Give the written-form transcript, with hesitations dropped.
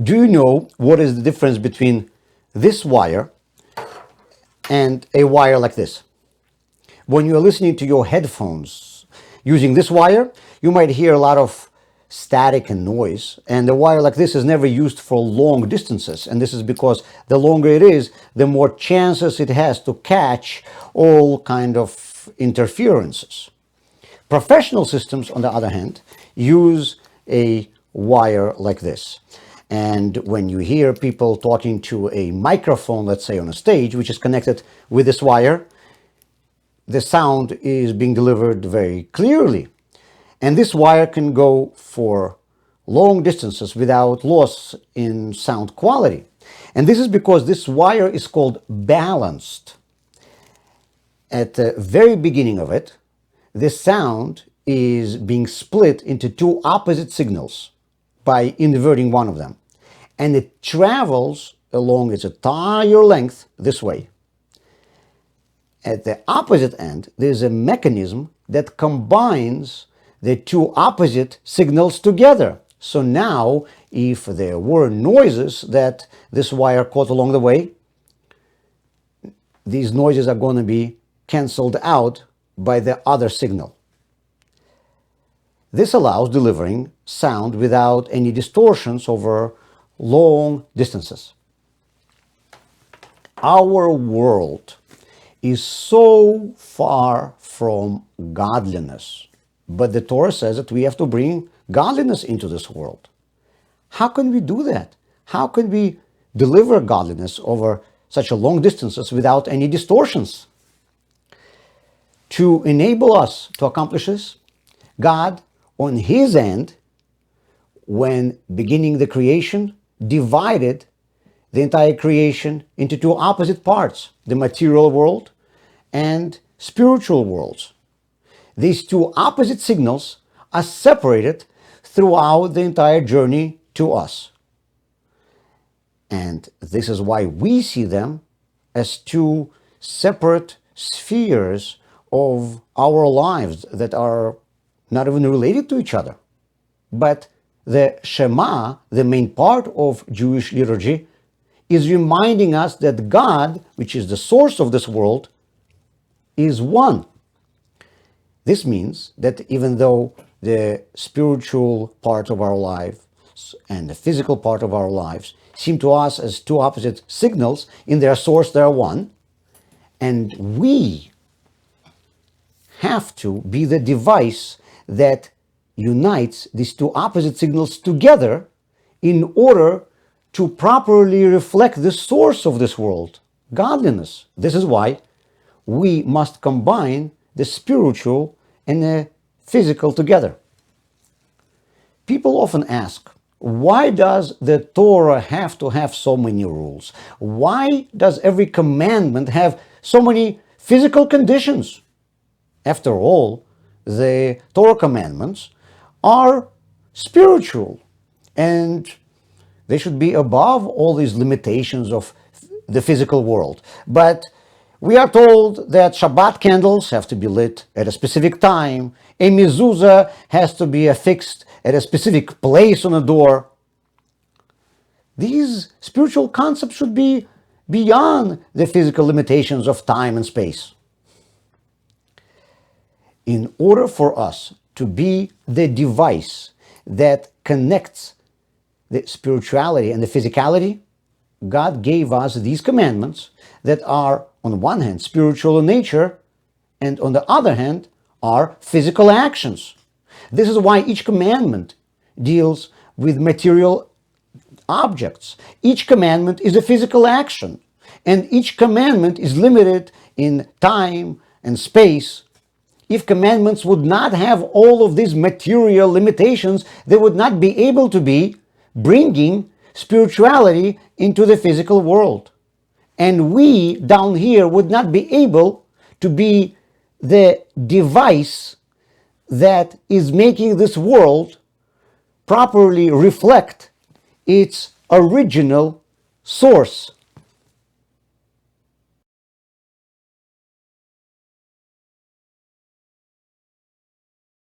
Do you know what is the difference between this wire and a wire like this? When you're listening to your headphones using this wire, you might hear a lot of static and noise. And a wire like this is never used for long distances. And this is because the longer it is, the more chances it has to catch all kind of interferences. Professional systems, on the other hand, use a wire like this. And when you hear people talking to a microphone, let's say on a stage, which is connected with this wire, the sound is being delivered very clearly. And this wire can go for long distances without loss in sound quality. And this is because this wire is called balanced. At the very beginning of it, the sound is being split into two opposite signals by inverting one of them. And it travels along its entire length this way. At the opposite end, there's a mechanism that combines the two opposite signals together. So now, if there were noises that this wire caught along the way, these noises are going to be canceled out by the other signal. This allows delivering sound without any distortions over long distances. Our world is so far from godliness, but the Torah says that we have to bring godliness into this world. How can we do that? How can we deliver godliness over such a long distances without any distortions? To enable us to accomplish this, God, on his end, when beginning the creation, divided the entire creation into two opposite parts, the material world and spiritual worlds. These two opposite signals are separated throughout the entire journey to us. And this is why we see them as two separate spheres of our lives that are not even related to each other. But the Shema, the main part of Jewish liturgy, is reminding us that God, which is the source of this world, is one. This means that even though the spiritual part of our lives and the physical part of our lives seem to us as two opposite signals, in their source they are one, and we have to be the device that unites these two opposite signals together in order to properly reflect the source of this world, godliness. This is why we must combine the spiritual and the physical together. People often ask, why does the Torah have to have so many rules? Why does every commandment have so many physical conditions? After all, the Torah commandments are spiritual, and they should be above all these limitations of the physical world. But we are told that Shabbat candles have to be lit at a specific time, a mezuzah has to be affixed at a specific place on a door. These spiritual concepts should be beyond the physical limitations of time and space. In order for us to be the device that connects the spirituality and the physicality, God gave us these commandments that are, on one hand, spiritual in nature, and on the other hand, are physical actions. This is why each commandment deals with material objects. Each commandment is a physical action, and each commandment is limited in time and space. If commandments would not have all of these material limitations, they would not be able to be bringing spirituality into the physical world. And we down here would not be able to be the device that is making this world properly reflect its original source.